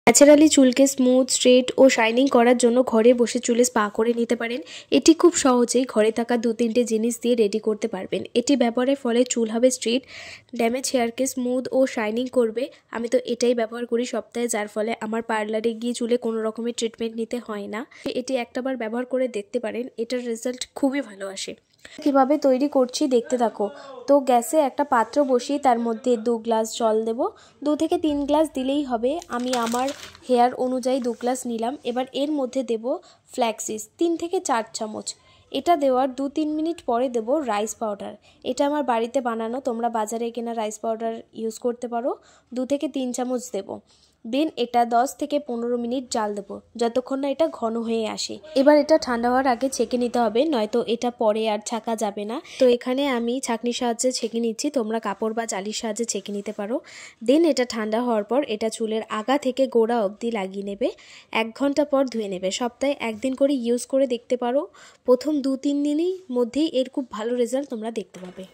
Naturally চুলকে smooth, straight ও shining করার জন্য ঘরে বসে চুলে স্পা করে নিতে পারেন। এটি খুব সহজেই ঘরে থাকা 2-3টে জিনিস দিয়ে রেডি করতে পারবেন। এটি ব্যবহারের ফলে চুল হবে স্ট্রেট, ড্যামেজ হেয়ারকে স্মুথ ও শাইনিং করবে। আমি তো এটাই ব্যবহার করি সপ্তাহে, যার ফলে আমার পার্লারে গিয়ে চুলে কোনো রকমের ট্রিটমেন্ট নিতে হয় না। এটি একটাবার ব্যবহার করে দেখতে পারেন, এটার রেজাল্ট খুবই ভালো আসে। কিভাবে তৈরি করছি দেখতে থাকো। তো গ্যাসে একটা পাত্র বসিয়ে তার মধ্যে 2 গ্লাস জল দেব। 2 থেকে 3 গ্লাস দিলেই হবে। আমি আমার হেয়ার অনুযায়ী 2 গ্লাস নিলাম। এবার এর মধ্যে দেব ফ্ল্যাক্সিস 3 থেকে 4 চামচ। এটা দেওয়ার 2-3 মিনিট পরে দেব রাইস পাউডার। এটা আমার বাড়িতে বানানো, তোমরা বাজারে কেনা রাইস পাউডার ইউজ করতে পারো। 2 থেকে 3 চামচ দেব। দেন এটা 10 থেকে 15 মিনিট জাল দেবো, যতক্ষণ না এটা ঘন হয়ে আসে। এবার এটা ঠান্ডা হওয়ার আগে ছেঁকে নিতে হবে, নয়তো এটা পরে আর ছাকা যাবে না। তো এখানে আমি ছাঁকনির সাহায্যে ছেঁকে নিচ্ছি, তোমরা কাপড় বা জালির সাহায্যে ছেঁকে নিতে পারো। দেন এটা ঠান্ডা হওয়ার পর এটা চুলের আগা থেকে গোড়া অবধি লাগিয়ে নেবে। 1 ঘন্টা পর ধুয়ে নেবে। সপ্তাহে 1 দিন করে ইউজ করে দেখতে পারো। প্রথম 2-3 দিনের মধ্যেই এর খুব ভালো রেজাল্ট তোমরা দেখতে পাবে।